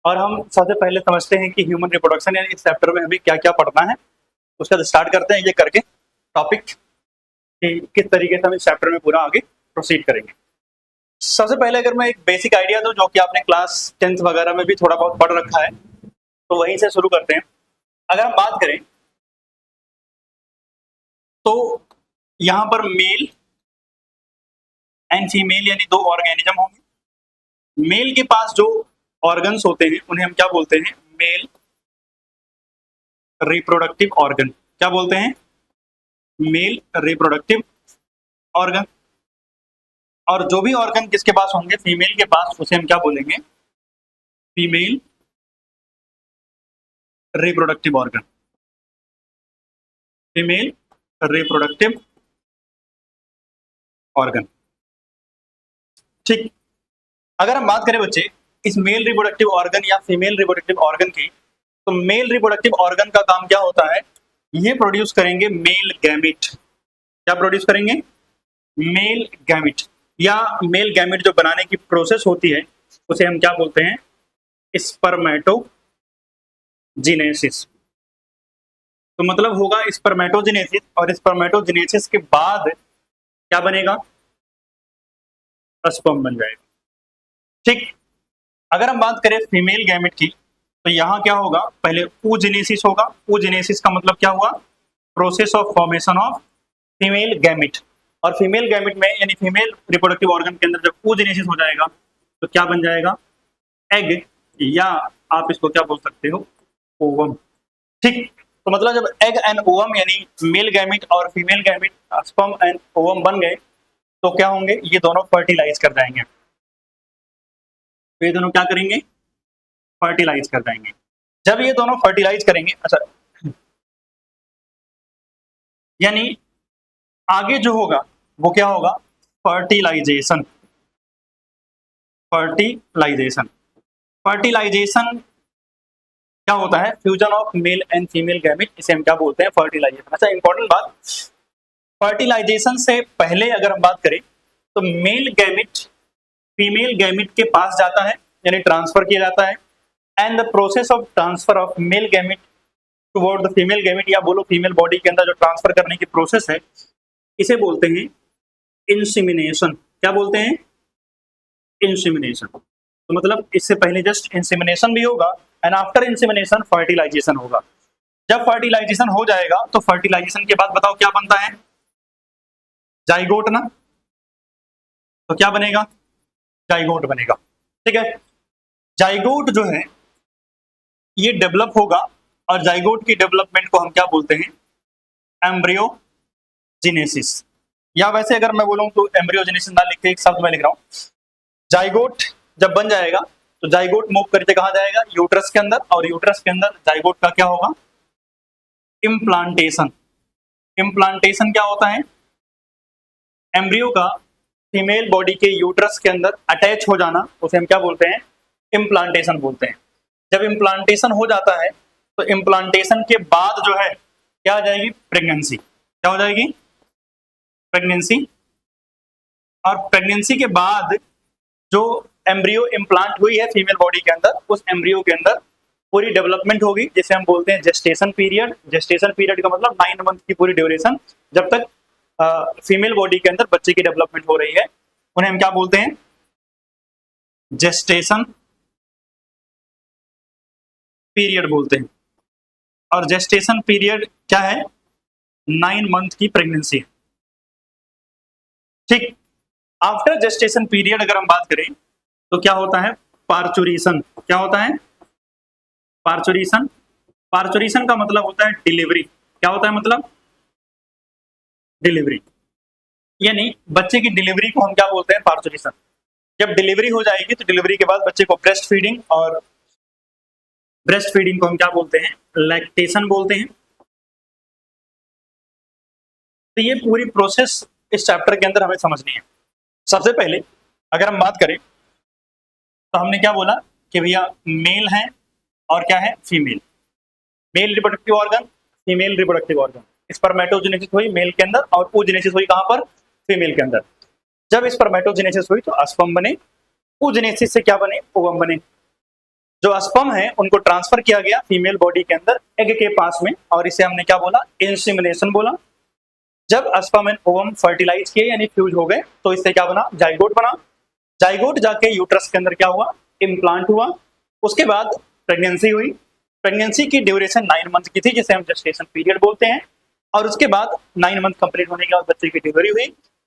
और हम सबसे पहले समझते हैं कि ह्यूमन रिप्रोडक्शन यानी इस चैप्टर में हमें क्या क्या पढ़ना है। उसका स्टार्ट करते हैं ये करके टॉपिक कि किस तरीके से हम इस चैप्टर में पूरा आगे प्रोसीड करेंगे। सबसे पहले अगर मैं एक बेसिक आइडिया दूं जो कि आपने क्लास 10th वगैरह में भी थोड़ा बहुत पढ़ रखा है, तो वहीं से शुरू करते हैं। अगर हम बात करें तो यहाँ पर मेल एंड फीमेल यानी दो ऑर्गेनिज्म होंगे। मेल के पास जो ऑर्गन्स होते हैं उन्हें हम क्या बोलते हैं? Male reproductive organ. क्या बोलते हैं? Male reproductive organ. और जो भी ऑर्गन किसके पास होंगे? फीमेल के पास, उसे हम क्या बोलेंगे? Female reproductive organ. Female reproductive organ. ठीक। अगर हम बात करें बच्चे इस मेल रिप्रोडक्टिव ऑर्गन या फीमेल रिप्रोडक्टिव ऑर्गन की, तो मेल रिप्रोडक्टिव ऑर्गन का काम क्या होता है? ये प्रोड्यूस करेंगे मेल गैमिट। क्या प्रोड्यूस करेंगे? Male gamete. या मेल गैमिट जो बनाने की प्रोसेस होती है उसे हम क्या बोलते हैं? स्पर्मेटोजिनेसिस। तो मतलब होगा स्पर्मेटोजिनेसिस, और स्पर्मेटोजिनेसिस के बाद क्या बनेगा? स्पर्म बन जाएगा। ठीक। अगर हम बात करें फीमेल गैमेट की, तो यहां क्या होगा? पहले oogenesis होगा। oogenesis का मतलब क्या हुआ? Process of formation of female gamete. और फीमेल गैमेट में यानी फीमेल रिप्रोडक्टिव ऑर्गन के अंदर जब oogenesis हो जाएगा तो क्या बन जाएगा? एग, या आप इसको क्या बोल सकते हो? ओवम। ठीक। तो मतलब जब एग एंड ओवम यानी मेल गैमेट और female gamete sperm and ovum बन गए तो क्या होंगे? ये दोनों फर्टिलाइज कर जाएंगे। तो ये दोनों क्या करेंगे? फर्टिलाइज कर जाएंगे। जब ये दोनों फर्टिलाइज करेंगे, अच्छा, यानी आगे जो होगा वो क्या होगा? फर्टिलाइजेशन। फर्टिलाइजेशन। फर्टिलाइजेशन क्या होता है? Fusion of male and female gamete, इसे हम क्या बोलते हैं? फर्टिलाइजेशन। अच्छा, इंपॉर्टेंट बात, फर्टिलाइजेशन से पहले अगर हम बात करें तो मेल गैमेट फीमेल गैमेट के पास जाता है यानी ट्रांसफर किया जाता है। And the process of transfer of male gamete toward the female gamete, या बोलो फीमेल बॉडी के अंदर जो ट्रांसफर करने की प्रोसेस है, इसे बोलते हैं इंसेमिनेशन। क्या बोलते हैं? इंसेमिनेशन। तो मतलब इससे पहले जस्ट इंसेमिनेशन भी होगा एंड आफ्टर इंसेमिनेशन फर्टिलाइजेशन होगा। जब फर्टिलाइजेशन हो जाएगा तो फर्टिलाइजेशन के बाद बताओ क्या बनता है? जाइगोट ना। तो क्या बनेगा? जाइगोट बनेगा। ठीक है। जाइगोट जो है ये डेवलप होगा, और जाइगोट की डेवलपमेंट को हम क्या बोलते हैं? एम्ब्रियोजेनेसिस। या वैसे अगर मैं बोलूं तो एम्ब्रियोजेनेसिस ना लिख के एक शब्द मैं लिख रहा हूं। जाइगोट जब बन जाएगा तो जाइगोट मूव करके कहां जाएगा? यूट्रस के अंदर, और यूट्रस के अंदर जाइगोट का क्या होगा? इम्प्लांटेशन। इम्प्लांटेशन क्या होता है? एम्ब्रियो का फीमेल बॉडी के यूट्रस के अंदर अटैच हो जाना, उसे हम क्या बोलते हैं? इम्प्लांटेशन बोलते हैं। जब इम्प्लांटेशन हो जाता है तो इम्प्लांटेशन के बाद जो है क्या आ जाएगी? प्रेगनेंसी। क्या हो जाएगी? प्रेगनेंसी। और प्रेगनेंसी के बाद जो एम्ब्रियो इम्प्लांट हुई है फीमेल बॉडी के अंदर, उस एम्ब्रियो के अंदर पूरी डेवलपमेंट होगी, जिसे हम बोलते हैं जेस्टेशन पीरियड। जेस्टेशन पीरियड का मतलब 9 मंथ की पूरी ड्यूरेशन, जब तक फीमेल बॉडी के अंदर बच्चे की डेवलपमेंट हो रही है, उन्हें हम क्या बोलते हैं? जेस्टेशन पीरियड बोलते हैं। और जेस्टेशन पीरियड क्या है? 9 मंथ की प्रेगनेंसी। ठीक। आफ्टर जेस्टेशन पीरियड अगर हम बात करें तो क्या होता है? पार्चुरेशन। क्या होता है? पार्चुरेशन। पार्चुरेशन का मतलब होता है डिलीवरी। क्या होता है मतलब? डिलीवरी। यानी बच्चे की डिलीवरी को हम क्या बोलते हैं? पार्चुरेशन। जब डिलीवरी हो जाएगी तो डिलीवरी के बाद बच्चे को ब्रेस्ट फीडिंग, और ब्रेस्ट फीडिंग को हम क्या बोलते हैं? लैक्टेशन बोलते हैं। तो ये पूरी प्रोसेस इस चैप्टर के अंदर हमें समझनी है। सबसे पहले अगर हम बात करें तो हमने क्या बोला कि भैया मेल है और क्या है? Female. Male reproductive organ, female reproductive organ. Spermatogenesis हुई मेल के अंदर और oogenesis हुई कहां पर? फीमेल के अंदर। जब स्पर्मेटोजेनेसिस हुई तो स्पर्म बने, oogenesis से क्या बने? ओवम बने। जो स्पर्म है उनको ट्रांसफर किया गया फीमेल बॉडी के अंदर एग के पास में, और इसे हमने क्या बोला, इंसेमिनेशन बोला। जब स्पर्म एंड ओवम फर्टिलाइज किए यानी फ्यूज हो गए तो इससे क्या बना, जाइगोट बना। जाइगोट जाके यूट्रस के अंदर क्या हुआ, इम्प्लांट हुआ। उसके बाद प्रेगनेंसी हुई। प्रेगनेंसी की ड्यूरेशन 9 मंथ की थी, जिसे हम जेस्टेशन पीरियड बोलते हैं। और उसके बाद 9 मंथ कंप्लीट होने के बाद बच्चे की डिलीवरी हुई।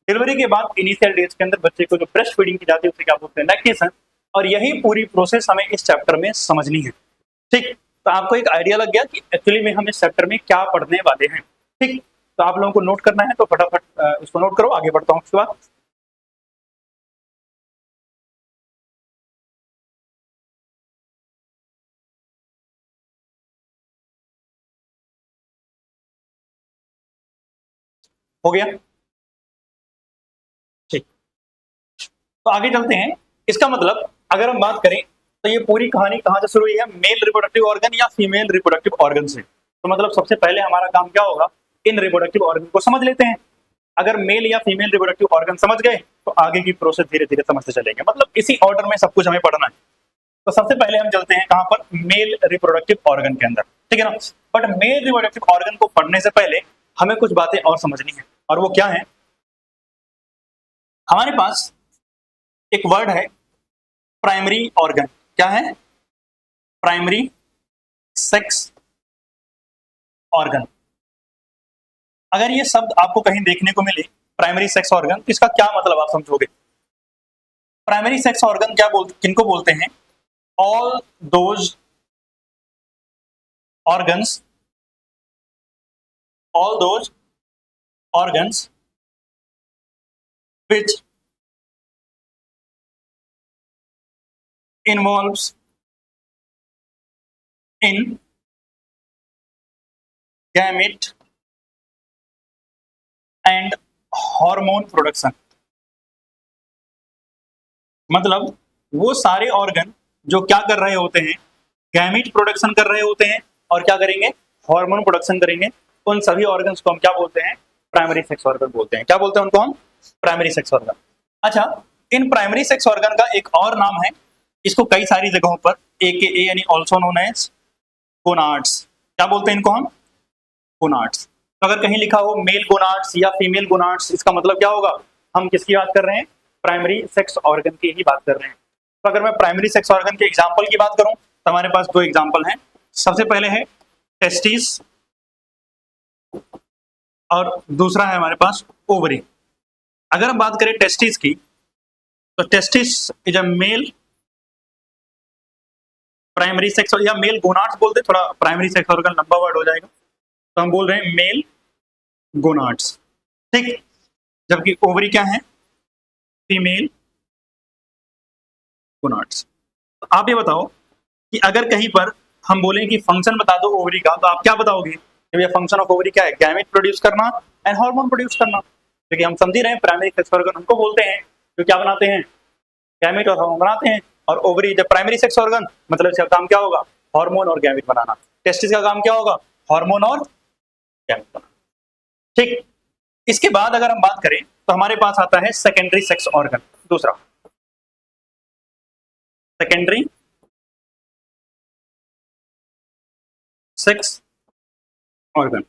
डिलीवरी के बाद इनिशियल डेज के अंदर बच्चे को जो ब्रेस्ट फीडिंग की जाती है उसे क्या बोलते हैं, लैक्टेशन। और यही पूरी प्रोसेस हमें इस चैप्टर में समझनी है। ठीक, तो आपको एक आइडिया लग गया कि एक्चुअली में हम इस चैप्टर में क्या पढ़ने वाले हैं। ठीक, तो आप लोगों को नोट करना है तो फटाफट इसको नोट करो, आगे बढ़ता हूँ उसके बाद। हो गया, ठीक। तो आगे चलते हैं। इसका मतलब अगर हम बात करें तो ये पूरी कहानी कहां से शुरू हुई है, मेल रिप्रोडक्टिव ऑर्गन या फीमेल रिप्रोडक्टिव ऑर्गन से। तो मतलब सबसे पहले हमारा काम क्या होगा, इन रिप्रोडक्टिव ऑर्गन को समझ लेते हैं। अगर मेल या फीमेल रिप्रोडक्टिव ऑर्गन समझ गए तो आगे की प्रोसेस धीरे धीरे समझते चलेंगे, मतलब इसी ऑर्डर में सब कुछ हमें पढ़ना है। तो सबसे पहले हम चलते हैं कहां पर, मेल रिप्रोडक्टिव ऑर्गन के अंदर, ठीक है ना। बट मेल रिप्रोडक्टिव ऑर्गन को पढ़ने से पहले हमें कुछ बातें और समझनी है, और वो क्या है, हमारे पास एक वर्ड है प्राइमरी ऑर्गन। क्या है, प्राइमरी सेक्स ऑर्गन। अगर ये शब्द आपको कहीं देखने को मिले, प्राइमरी सेक्स ऑर्गन, तो इसका क्या मतलब आप समझोगे। प्राइमरी सेक्स ऑर्गन किनको बोलते हैं, all those organs, all those organs which involves in gamete and hormone production। मतलब वो सारे ऑर्गन जो क्या कर रहे होते हैं, गैमीट प्रोडक्शन कर रहे होते हैं, और क्या करेंगे, हार्मोन प्रोडक्शन करेंगे। उन सभी ऑर्गन्स को हम क्या बोलते हैं, प्राइमरी सेक्स ऑर्गन बोलते हैं। क्या बोलते हैं उनको हम, प्राइमरी सेक्स ऑर्गन। अच्छा, इन प्राइमरी सेक्स ऑर्गन का एक और नाम है, इसको कई सारी जगहों पर AKA यानी ऑल्सो नोन एज गोनाड्स। क्या बोलते हैं इनको हम, गोनाड्स। तो अगर कहीं लिखा हो मेल गोनाड्स या फीमेल गोनाड्स, इसका मतलब क्या होगा, हम किसकी बात कर रहे हैं, प्राइमरी सेक्स ऑर्गन की ही बात कर रहे हैं। तो अगर मैं प्राइमरी सेक्स ऑर्गन के एग्जांपल की बात करूं तो हमारे पास दो एग्जांपल हैं। सबसे पहले है टेस्टिस, और दूसरा है हमारे पास ओवरी। अगर हम बात करें टेस्टिस की, तो testis is a male primary sex, या मेल गोनाड्स बोलते, थोड़ा प्राइमरी सेक्स ऑर्गन लंबा वर्ड हो जाएगा, तो हम बोल रहे हैं मेल गोनाड्स। ठीक, जबकि ओवरी क्या है, फीमेल गोनाड्स। तो आप ये बताओ कि अगर कहीं पर हम बोलें कि फंक्शन बता दो ओवरी का, तो आप क्या बताओगे, कि भैया फंक्शन ऑफ ओवरी क्या है, गैमेट प्रोड्यूस करना एंड हार्मोन प्रोड्यूस करना। क्योंकि हम समझ ही रहे हैं प्राइमरी सेक्स ऑर्गन उनको बोलते हैं जो क्या बनाते हैं, गैमेट और हार्मोन बनाते हैं। और ओवरी जब प्राइमरी सेक्स ऑर्गन, मतलब इसका काम क्या होगा, हार्मोन और गैमेट बनाना। टेस्टिस का काम क्या होगा, हार्मोन और गैमेट बनाना। ठीक, इसके बाद अगर हम बात करें तो हमारे पास आता है सेकेंडरी सेक्स ऑर्गन, दूसरा सेकेंडरी सेक्स ऑर्गन।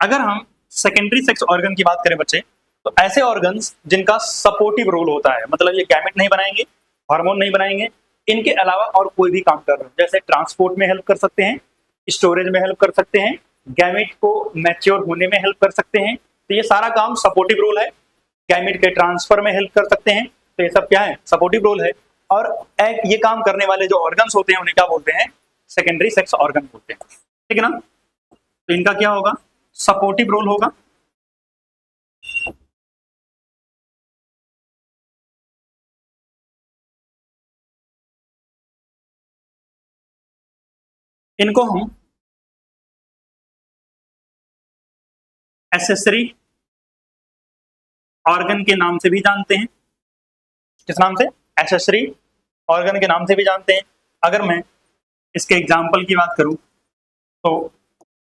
अगर हम सेकेंडरी सेक्स ऑर्गन की बात करें बच्चे, तो ऐसे ऑर्गन्स जिनका सपोर्टिव रोल होता है, मतलब ये गैमेट नहीं बनाएंगे, हार्मोन नहीं बनाएंगे, इनके अलावा और कोई भी काम कर रहे हैं, जैसे ट्रांसपोर्ट में हेल्प कर सकते हैं, स्टोरेज में हेल्प कर सकते हैं, गैमेट को मैच्योर होने में हेल्प कर सकते हैं। तो ये सारा काम सपोर्टिव रोल है। गैमेट के ट्रांसफर में हेल्प कर सकते हैं, तो ये सब क्या है, सपोर्टिव रोल है। और ये काम करने वाले जो ऑर्गन्स होते हैं उन्हें क्या बोलते हैं, सेकेंडरी सेक्स ऑर्गन बोलते हैं। ठीक है ना, तो इनका क्या होगा, सपोर्टिव रोल होगा। इनको हम एसेसरी ऑर्गन के नाम से भी जानते हैं। किस नाम से, एसेसरी ऑर्गन के नाम से भी जानते हैं। अगर मैं इसके एग्जाम्पल की बात करूं तो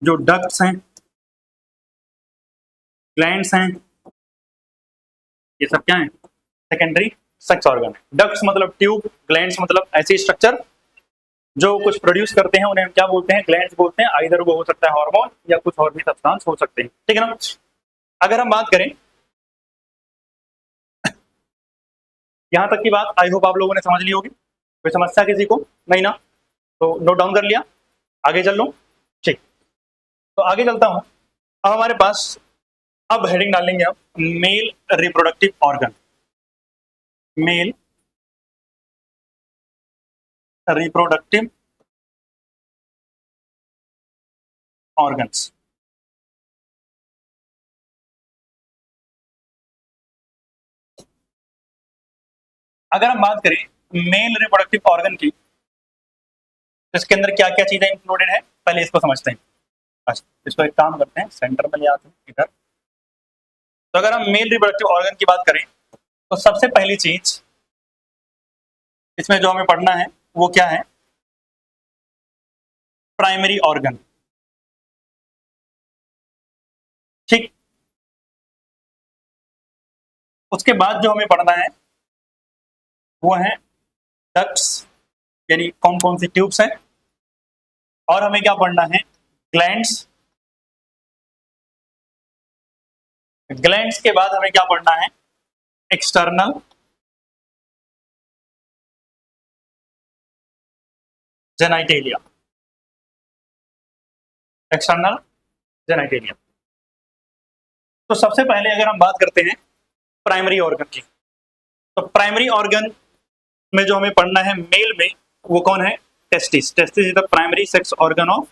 जो डक्ट्स हैं, ग्लैंड्स हैं, ये सब क्या है, सेकेंडरी सेक्स ऑर्गन है। डक्ट्स मतलब ट्यूब, ग्लैंड्स मतलब ऐसी स्ट्रक्चर जो कुछ प्रोड्यूस करते हैं उन्हें हम क्या बोलते हैं, ग्लैंड्स बोलते हैं। आइदर वो हो सकता है हार्मोन या कुछ और भी सब्सटेंस हो सकते हैं, ठीक है ना। अगर हम बात करें, यहां तक की बात आई होप आप लोगों ने समझ ली होगी, कोई समस्या किसी को नहीं ना, तो नोट डाउन कर लिया, आगे चल लो। ठीक, तो आगे चलता हूं। अब हमारे पास, अब हेडिंग डालेंगे हम male reproductive organ, male reproductive organs. अगर हम बात करें मेल रिप्रोडक्टिव ऑर्गन की, तो इसके अंदर क्या क्या चीजें इंक्लूडेड है, पहले इसको समझते हैं। अच्छा, इसको एक काम करते हैं, सेंटर में ले आते हैं इधर। तो अगर हम मेल रिप्रोडक्टिव ऑर्गन की बात करें, तो सबसे पहली चीज इसमें जो हमें पढ़ना है वो क्या है, प्राइमरी ऑर्गन। ठीक, उसके बाद जो हमें पढ़ना है वो है डक्ट्स, यानी कौन कौन सी ट्यूब्स हैं, और हमें क्या पढ़ना है, ग्लैंड्स। ग्लैंड्स के बाद हमें क्या पढ़ना है, एक्सटर्नल जेनाइटेलिया, एक्सटर्नल जेनाइटेलिया। तो सबसे पहले अगर हम बात करते हैं प्राइमरी ऑर्गन की, तो प्राइमरी ऑर्गन में जो हमें पढ़ना है मेल में, वो कौन है, testis. Testis is the primary sex organ of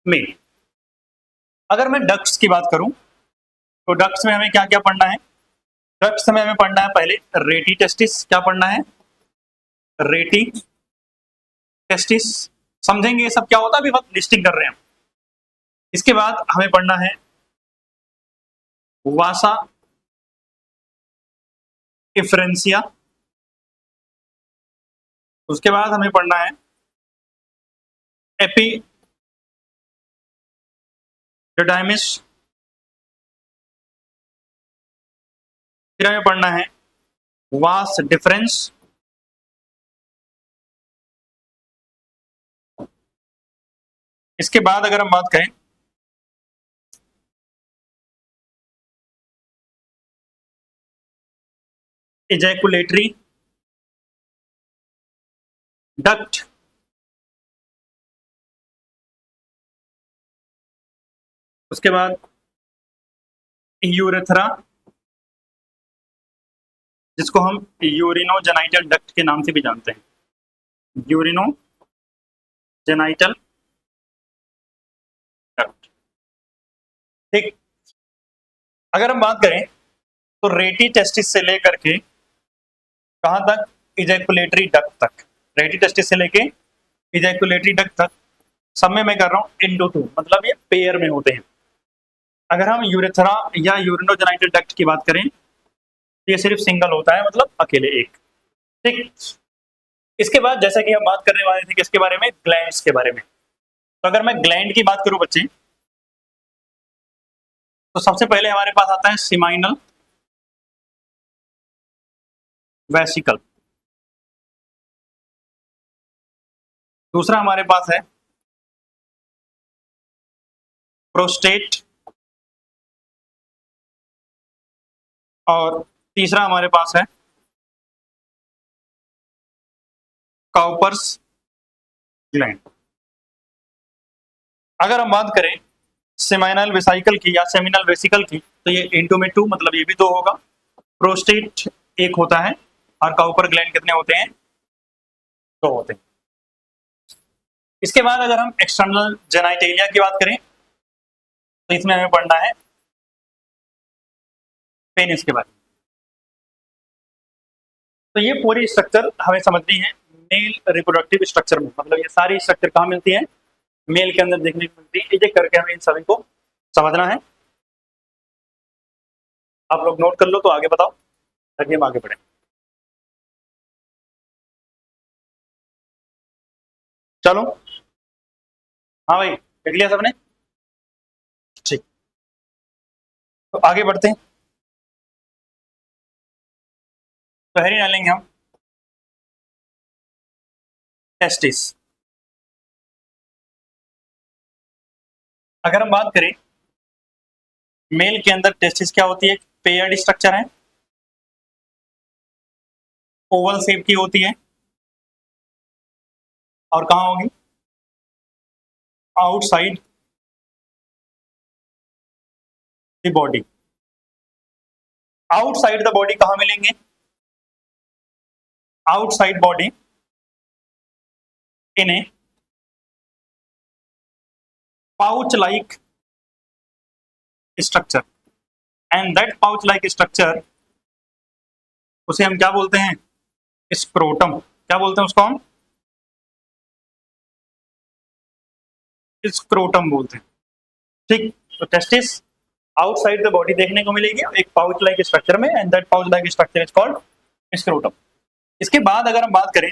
male. अगर मैं डक्ट्स की बात करूं, तो डक्ट्स में हमें क्या क्या पढ़ना है, डक्ट्स में हमें पढ़ना है पहले रेटी टेस्टिस। क्या पढ़ना है, रेटी टेस्टिस। समझेंगे ये सब क्या होता है, अभी वक्त लिस्टिंग कर रहे हैं। इसके बाद हमें पढ़ना है वासा इफ्रेंसिया। उसके बाद हमें पढ़ना है एपिडिडाइमिस। फिर हमें पढ़ना है वास डिफरेंस। इसके बाद अगर हम बात करें इजैकुलेटरी डक्ट। उसके बाद यूरेथ्रा, जिसको हम यूरिनोजेनाइटल डक्ट के नाम से भी जानते हैं, यूरिनोजेनाइटल डक्ट। ठीक, अगर हम बात करें तो रेटी टेस्टिस से लेकर के कहां तक, इजैकुलेटरी डक्ट तक। रेटी टेस्टिस से लेके इजैकुलेटरी डक्ट तक, सब में मैं कर रहा हूं इनटू टू, मतलब ये पेयर में होते हैं। अगर हम यूरेथ्रा या यूरिनोजेनाइटल डक्ट की बात करें, तो ये सिर्फ सिंगल होता है, मतलब अकेले एक। ठीक, इसके बाद जैसा कि हम बात करने वाले थे किसके बारे में, ग्लैंड्स के बारे में। तो अगर मैं ग्लैंड की बात करूं बच्चे, तो सबसे पहले हमारे पास आता है सिमाइनल वेसिकल। दूसरा हमारे पास है प्रोस्टेट, और तीसरा हमारे पास है काउपर्स ग्लैंड। अगर हम बात करें सेमाइनल वेसिकल की या सेमिनल वेसिकल की, तो ये इनटू में टू, मतलब ये भी दो होगा। प्रोस्टेट एक होता है, और काउपर ग्लैंड कितने होते हैं, दो होते हैं। इसके बाद अगर हम एक्सटर्नल जेनाइटेलिया की बात करें, तो इसमें हमें पढ़ना है पेनिस के बारे में। तो ये पूरी स्ट्रक्चर हमें समझनी है मेल रिप्रोडक्टिव स्ट्रक्चर में, मतलब ये सारी स्ट्रक्चर कहाँ मिलती है, मेल के अंदर देखने को मिलती है। एक करके हमें इन सभी को समझना है। आप लोग नोट कर लो, तो आगे बताओ ताकि हम आगे बढ़े। चलो, हाँ भाई, देख लिया सबने, ठीक, तो आगे बढ़ते हैं। तो हेडिंग डालेंगे हम टेस्टिस। अगर हम बात करें मेल के अंदर टेस्टिस क्या होती है, पेयर्ड स्ट्रक्चर है, ओवल शेप की होती है, और कहाँ होगी, outside the body. Outside the body कहाँ मिलेंगे, outside body in A pouch like structure, and that pouch like structure उसे हम क्या बोलते हैं, स्क्रोटम। क्या बोलते हैं उसको हम, स्क्रोटम बोलते हैं। ठीक, तो टेस्टिस आउटसाइड द बॉडी देखने को मिलेगी एक पाउच लाइक स्ट्रक्चर में, and that pouch like structure is called scrotum. इसके बाद अगर हम बात करें,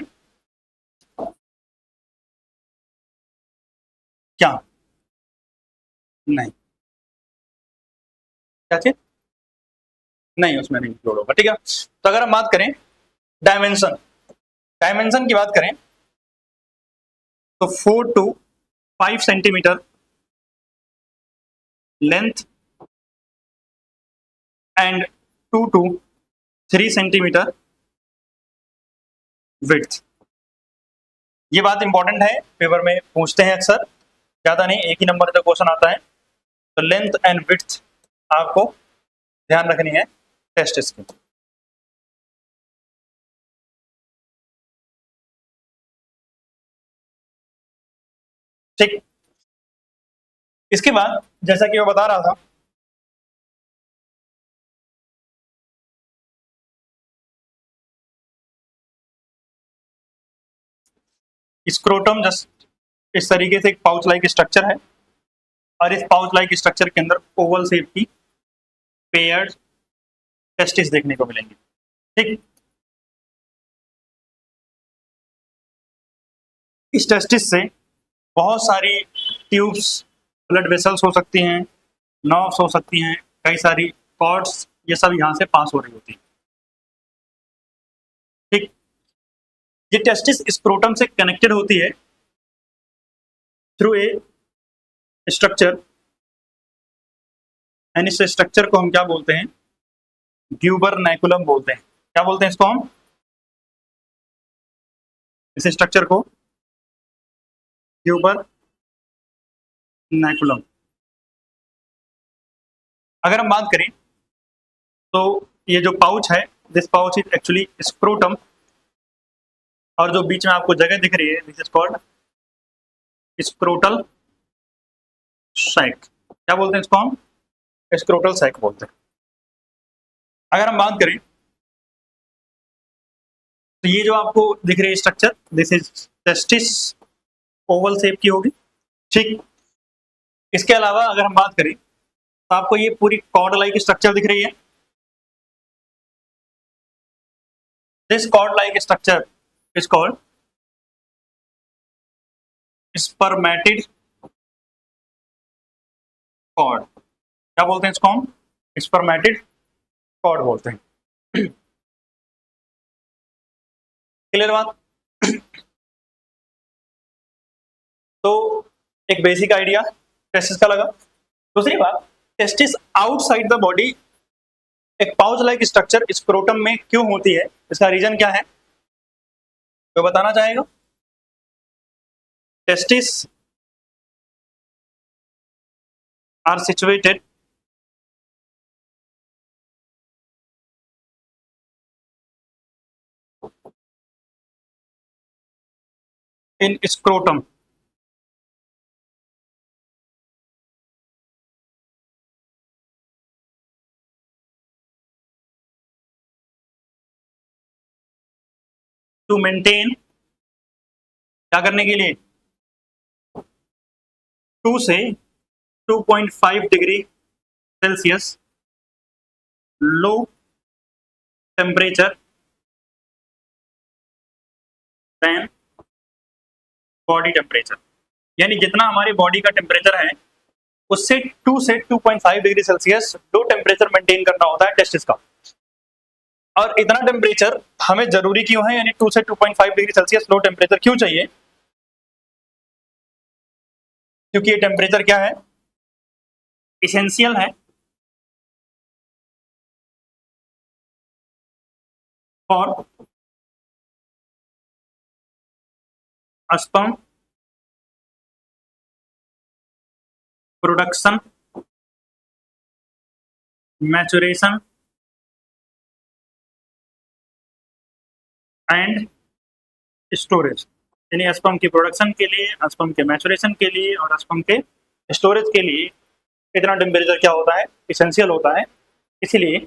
क्या नहीं, क्या चीज नहीं, उसमें नहीं इंक्लूड होगा। ठीक है, तो अगर हम बात करें डायमेंशन, डायमेंशन की बात करें तो 4 to 5 centimetre length and 2 to 3 centimetre width. ये बात इंपॉर्टेंट है, पेपर में पूछते हैं अक्सर, ज्यादा नहीं, एक ही नंबर का क्वेश्चन आता है। तो लेंथ एंड विड्थ आपको ध्यान रखनी है टेस्टिस की। ठीक, इसके बाद जैसा कि मैं बता रहा था, स्क्रोटम जस्ट इस तरीके से एक पाउच लाइक स्ट्रक्चर है, और इस पाउच लाइक स्ट्रक्चर के अंदर ओवल शेप की पेयर्ड टेस्टिस देखने को मिलेंगे। ठीक, इस टेस्टिस से बहुत सारी ट्यूब्स, ब्लड वेसल्स हो सकती हैं, नर्व्स हो सकती हैं, कई सारी कॉर्ड्स, ये सब यहाँ से पास हो रही होती है। ठीक, ये टेस्टिस स्क्रोटम से कनेक्टेड होती है थ्रू ए स्ट्रक्चर, एंड इस स्ट्रक्चर को हम क्या बोलते हैं, ग्यूबरनैकुलम बोलते हैं। क्या बोलते हैं इसको हम, इस स्ट्रक्चर को ग्यूबरनैकुलम। अगर हम बात करें तो ये जो पाउच है, this pouch is actually scrotum, और जो बीच में आपको जगह दिख रही है, this is called scrotal sac. क्या बोलते हैं इसको हम, स्क्रोटल सैक बोलते हैं। अगर हम बात करें तो ये जो आपको दिख रही है structure, this is testis, Oval shape की होगी। ठीक, इसके अलावा अगर हम बात करें तो आपको ये पूरी कॉर्ड लाइक स्ट्रक्चर दिख रही है। This cord like structure is called spermatic cord. क्या बोलते हैं इसको हम, स्पर्मेटिड कॉर्ड बोलते हैं। क्लियर बात। तो एक बेसिक आइडिया टेस्टिस का लगा। दूसरी बात, टेस्टिस आउटसाइड द बॉडी एक पाउच लाइक स्ट्रक्चर स्क्रोटम में क्यों होती है, इसका रीजन क्या है, तो बताना चाहेगा। Testis are situated in scrotum to maintain, क्या करने के लिए, 2 से 2.5 degree Celsius low temperature than body temperature. यानी जितना हमारी बॉडी का टेम्परेचर है उससे 2 से 2.5 degree Celsius low temperature maintain करना होता है टेस्टिस का। और इतना टेम्परेचर हमें जरूरी क्यों है, यानी 2 से 2.5 डिग्री सेल्सियस लो टेम्परेचर क्यों चाहिए, क्योंकि ये टेम्परेचर क्या है, इसेंशियल है for sperm production, maturation and storage. यानी स्पर्म की प्रोडक्शन के लिए, स्पर्म के मैचुरेशन के लिए और स्पर्म के स्टोरेज के लिए इतना टेम्परेचर क्या होता है, इसेंशियल होता है। इसीलिए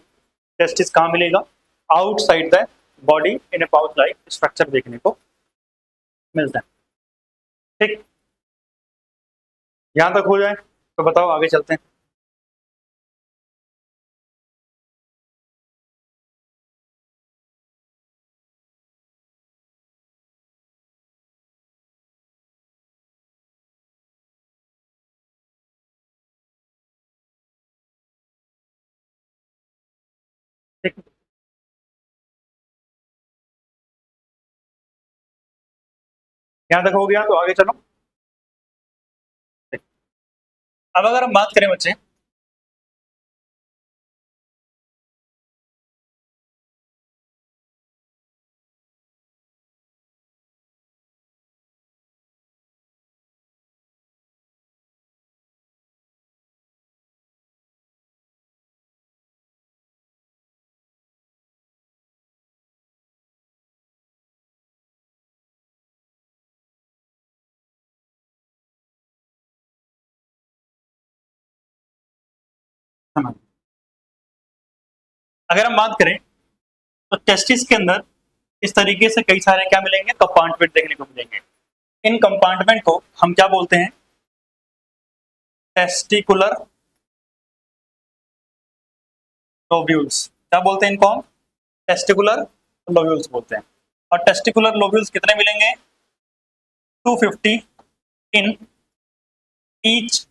टेस्टिस कहाँ मिलेगा, outside the body in A pouch like structure देखने को मिलता है। ठीक, यहां तक हो जाए तो बताओ आगे चलते हैं। ठीक, यहां तक हो गया तो आगे चलो। अब अगर हम बात करें बच्चे, अगर हम बात करें तो टेस्टिस के अंदर इस तरीके से कई सारे क्या मिलेंगे, कंपार्टमेंट देखने को मिलेंगे। इन कंपार्टमेंट को हम क्या बोलते हैं, टेस्टिकुलर लोब्यूल्स। क्या बोलते हैं इनको हम, टेस्टिकुलर लोब्यूल्स बोलते हैं। और टेस्टिकुलर लोब्यूल्स कितने मिलेंगे, 250 इन ईच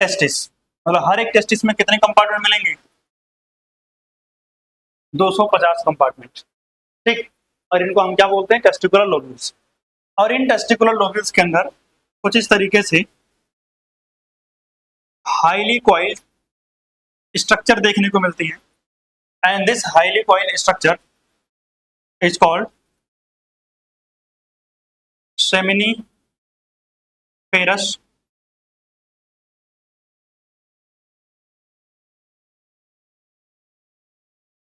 टेस्टिस। मतलब हर एक टेस्टिस में कितने कंपार्टमेंट मिलेंगे, 250 कंपार्टमेंट। ठीक, और इनको हम क्या बोलते हैं, टेस्टिकुलर लोब्यूल्स। और इन टेस्टिकुलर लोब्यूल्स के अंदर कुछ इस तरीके से हाईली कॉइल्ड स्ट्रक्चर देखने को मिलती है। And this highly coiled structure is called seminiferous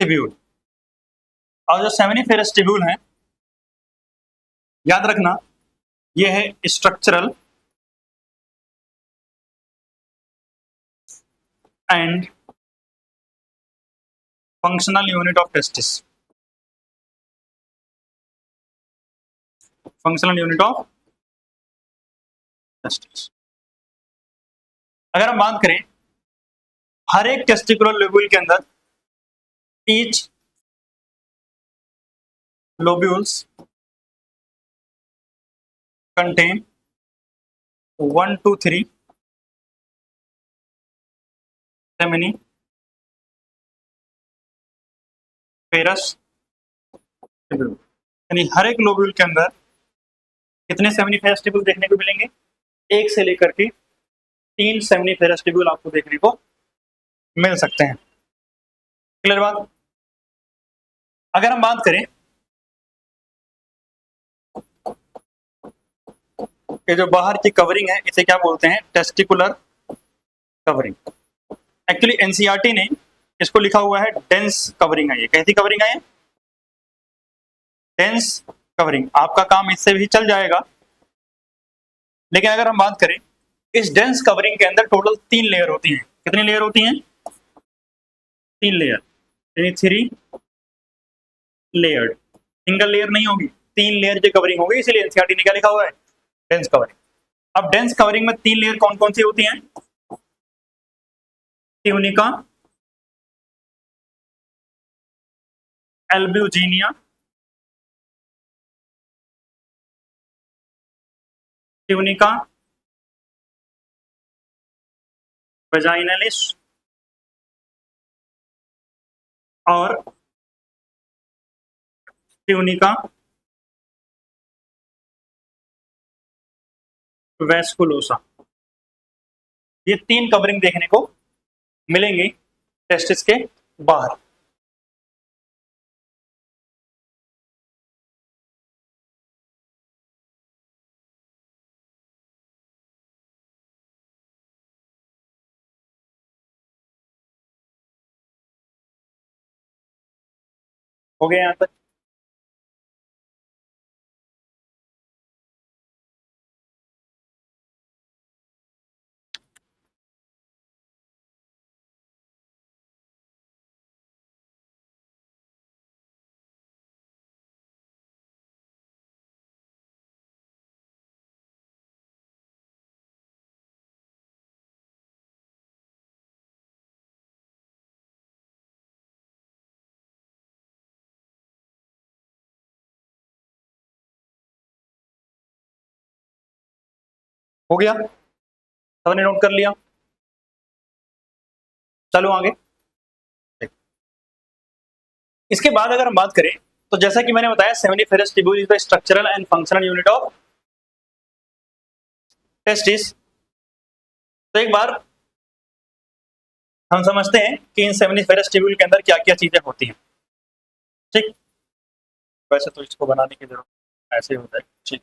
tubule. और जो सेमिनिफेरस टिब्यूल है, याद रखना ये है structural and functional unit of testis. Functional unit of testis. अगर हम बात करें हर एक टेस्टिकुलर लोब्यूल के अंदर, each lobules contain 1 to 3 seminiferous tubule. यानी हर एक लोब्यूल के अंदर कितने सेमिनिफेरस टिब्यूल देखने को मिलेंगे, एक से लेकर के 3 सेमिनिफेरस टिब्यूल आपको देखने को मिल सकते हैं। क्लियर बात। अगर हम बात करें ये जो बाहर की कवरिंग है इसे क्या बोलते हैं, टेस्टिकुलर कवरिंग। एक्चुअली एनसीईआरटी ने इसको लिखा हुआ है डेंस कवरिंग है। ये कैसी कवरिंग है, डेंस कवरिंग। आपका काम इससे भी चल जाएगा, लेकिन अगर हम बात करें इस डेंस कवरिंग के अंदर टोटल 3 लेयर होती हैं। कितनी लेयर होती हैं, 3 लेयर, यानी 3 लेयर्ड। सिंगल लेयर नहीं होगी, 3 लेयर की कवरिंग होगी, इसलिए एनसीईआरटी ने क्या लिखा हुआ है, डेंस कवरिंग। अब डेंस कवरिंग में 3 लेयर कौन कौन सी होती हैं, ट्यूनिका, एल्ब्यूजिनिया, ट्यूनिका वेजाइनलिस और ट्यूनिका वेस्कुलोसा। ये 3 कवरिंग देखने को मिलेंगी टेस्टिस के बाहर। हो गया यहां तक? हो गया, सबने नोट कर लिया? चलो आगे। इसके बाद अगर हम बात करें तो जैसा कि मैंने बताया seminiferous tubule is the structural and functional unit of testis. तो एक बार हम समझते हैं कि इन सेमिनिफेरस ट्यूब्यूल के अंदर क्या क्या चीजें होती हैं। ठीक, वैसे तो इसको बनाने की जरूरत ऐसे ही होता है। ठीक,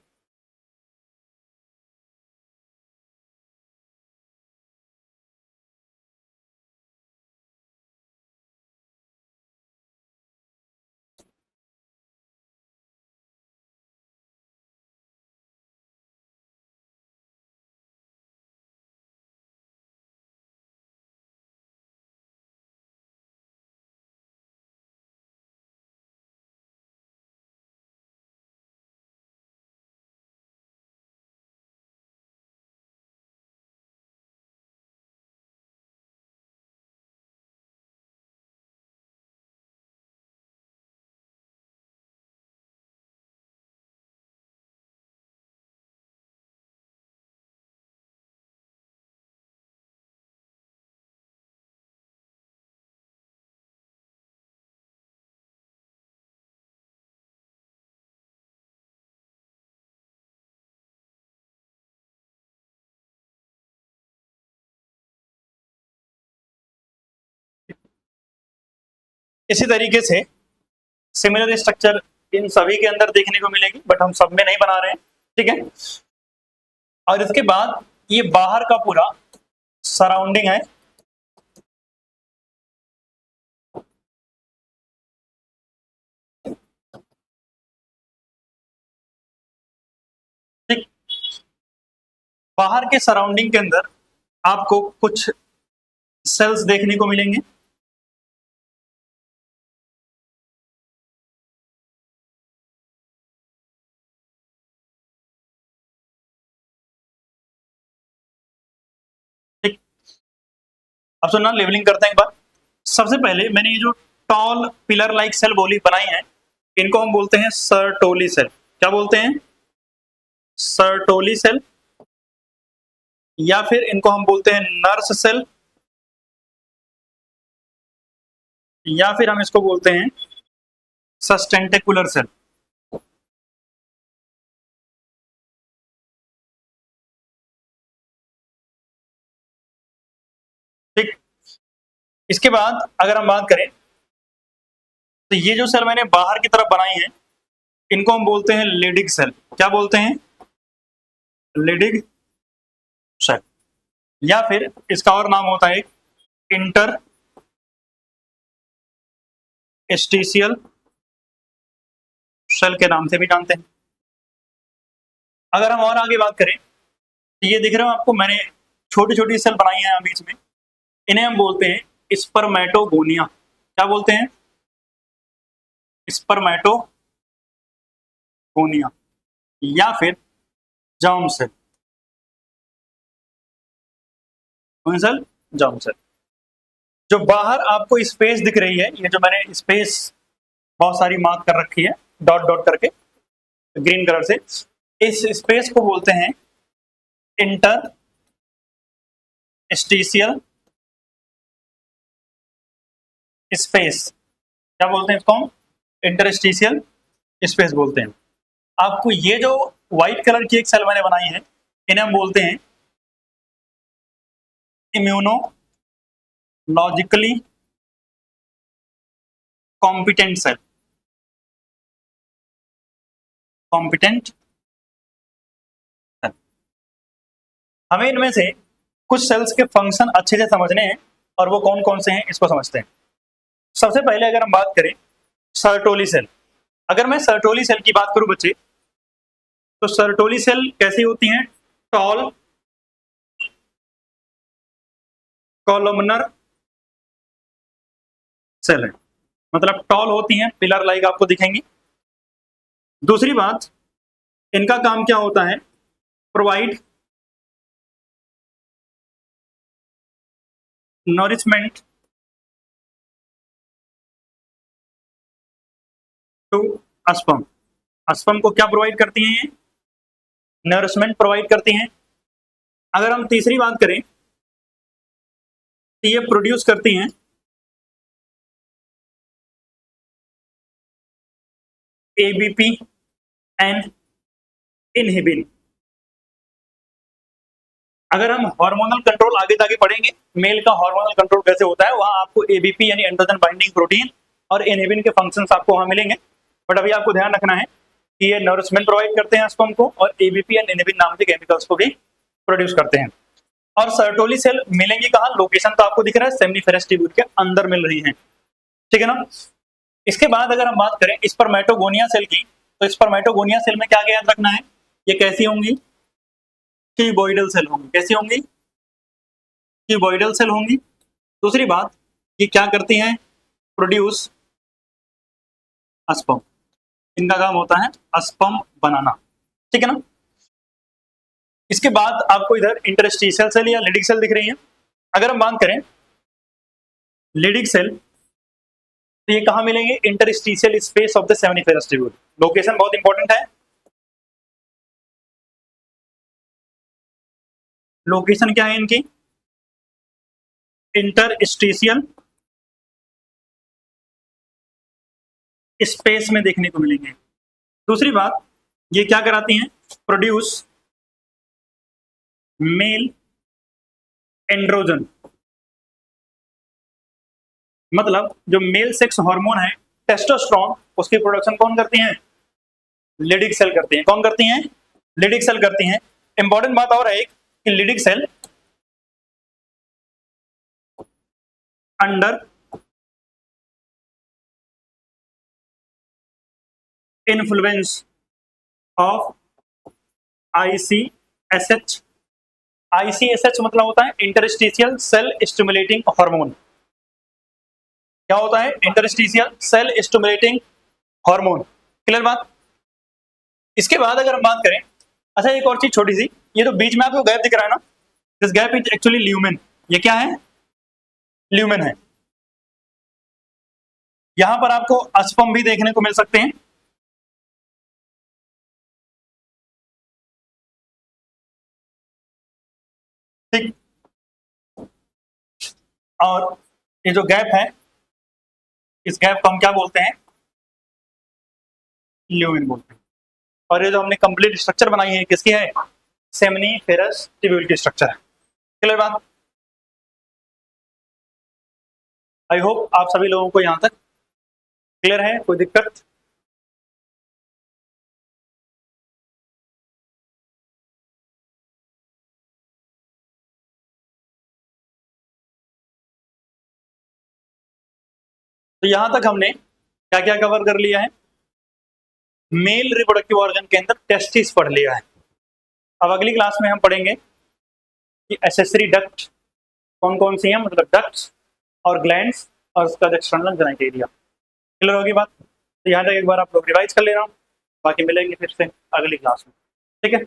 इसी तरीके से सिमिलर स्ट्रक्चर इन सभी के अंदर देखने को मिलेगी, बट हम सब में नहीं बना रहे हैं। ठीक है, और इसके बाद ये बाहर का पूरा सराउंडिंग है, ठीक, बाहर के सराउंडिंग के अंदर आपको कुछ सेल्स देखने को मिलेंगे। ठीक, अब सुनना, लेवलिंग करते हैं एक बार। सबसे पहले मैंने ये जो टॉल पिलर लाइक सेल बोली बनाई है, इनको हम बोलते हैं सर्टोली सेल। क्या बोलते हैं? सर्टोली सेल, या फिर इनको हम बोलते हैं नर्स सेल, या फिर हम इसको बोलते हैं सस्टेंटिकुलर सेल। ठीक, इसके बाद अगर हम बात करें तो ये जो सेल मैंने बाहर की तरफ बनाई है, इनको हम बोलते हैं लिडिक सेल। क्या बोलते हैं? लिडिक सेल, या फिर इसका और नाम होता है इंटर एस्टिशियल सेल के नाम से भी जानते हैं। अगर हम और आगे बात करें तो ये दिख रहा है आपको, मैंने छोटी छोटी सेल बनाई है बीच में, इन्हें हम बोलते हैं स्पर्मेटोगोनिया। क्या बोलते हैं? स्पर्मेटोगोनिया, या फिर जर्म सेल। कौन सेल? Germ cell. जो बाहर आपको स्पेस दिख रही है, ये जो मैंने स्पेस बहुत सारी मार्क कर रखी है डॉट डॉट करके ग्रीन कलर से, इस स्पेस को बोलते हैं इंटर स्टीशियल स्पेस। क्या बोलते हैं इसको? हम इंटरस्टिशियल स्पेस बोलते हैं। आपको ये जो व्हाइट कलर की एक सेल मैंने बनाई है, इन्हें हम बोलते हैं immunologically competent cell, competent cell. हमें इनमें से कुछ सेल्स के फंक्शन अच्छे से समझने हैं और वो कौन कौन से हैं इसको समझते हैं। सबसे पहले अगर हम बात करें सर्टोली सेल, अगर मैं सर्टोली सेल की बात करूं बच्चे, तो सर्टोली सेल कैसी होती हैं? टॉल कॉलमनर सेल है, मतलब टॉल होती हैं, पिलर लाइक आपको दिखेंगी। दूसरी बात, इनका काम क्या होता है? Provide nourishment to sperm. Sperm को क्या प्रोवाइड करती हैं? ये नरिशमेंट प्रोवाइड करती हैं। अगर हम तीसरी बात करें तो ये प्रोड्यूस करती हैं एबीपी एंड इनहिबिन। अगर हम हार्मोनल कंट्रोल आगे जाके पढ़ेंगे, मेल का हार्मोनल कंट्रोल कैसे होता है, वहां आपको एबीपी यानी एंड्रोजन बाइंडिंग प्रोटीन और इनहिबिन के फंक्शंस आपको वहां मिलेंगे। बट अभी आपको ध्यान रखना है कि ये नरिशमेंट प्रोवाइड करते हैं स्पर्म को और एबीपी एंड इनहिबिन नाम के केमिकल्स को भी प्रोड्यूस करते हैं। और सर्टोली सेल मिलेंगी कहाँ? लोकेशन तो आपको दिख रहा है, सेमिनिफेरस ट्यूब्यूल के अंदर मिल रही है, ठीक है ना। इसके बाद अगर हम बात करें स्पर्मेटोगोनिया सेल की, तो स्पर्मेटोगोनिया सेल में क्या याद रखना है? ये कैसी होंगी? क्यूबॉइडल सेल होंगी। कैसी होंगी? क्यूबॉइडल सेल होंगी। दूसरी बात, ये क्या करती हैं? Produce sperm. इनका काम होता है स्पर्म बनाना, ठीक है ना। इसके बाद आपको इधर इंटरस्टिशियल सेल या लिडिक सेल दिख रही है। अगर हम बात करें लिडिक सेल, तो ये कहां मिलेंगे? Interstitial space of the seminiferous tubule. Location बहुत इंपॉर्टेंट है। लोकेशन क्या है इनकी? इंटरस्टिशियल स्पेस में देखने को मिलेंगे। दूसरी बात, ये क्या कराती हैं? प्रोड्यूस मेल एंड्रोजन, मतलब जो मेल सेक्स हार्मोन है टेस्टोस्टेरोन, उसकी प्रोडक्शन कौन करती हैं? लिडिक सेल करती हैं। कौन करती हैं? लिडिक सेल करती हैं। इंपॉर्टेंट बात और है एक कि Leydig cell under influence of ICSH। ICSH मतलब होता है इंटरस्टिशियल सेल स्टिमुलेटिंग हार्मोन। क्या होता है? Interstitial cell stimulating hormone. Clear बात? इसके बाद अगर हम बात करें, अच्छा एक और चीज छोटी सी, ये तो बीच में आपको गैप दिख रहा है ना, this gap is actually lumen. ये क्या है? ल्यूमेन है। यहां पर आपको स्पर्म भी देखने को मिल सकते हैं। ठीक, और ये जो गैप है, इस गैप को हम क्या बोलते हैं? ल्यूमेन बोलते हैं। और ये जो हमने कंप्लीट स्ट्रक्चर बनाई है, किसकी है? सेमिनिफेरस ट्यूब्यूल की स्ट्रक्चर है। क्लियर बात? आई होप आप सभी लोगों को यहां तक क्लियर है, कोई दिक्कत? तो यहां तक हमने क्या क्या कवर कर लिया है? मेल रिप्रोडक्टिव ऑर्गन के अंदर टेस्टिस पढ़ लिया है। अब अगली क्लास में हम पढ़ेंगे कि एसेसरी डक्ट कौन कौन सी हैं, मतलब डक्ट्स और ग्लैंड्स और उसका एक्सटर्नल जेनिटेलिया। क्लियर होगी बात? तो यहाँ तक एक बार आप लोग रिवाइज कर लेना, बाकी मिलेंगे फिर से अगली क्लास में, ठीक है।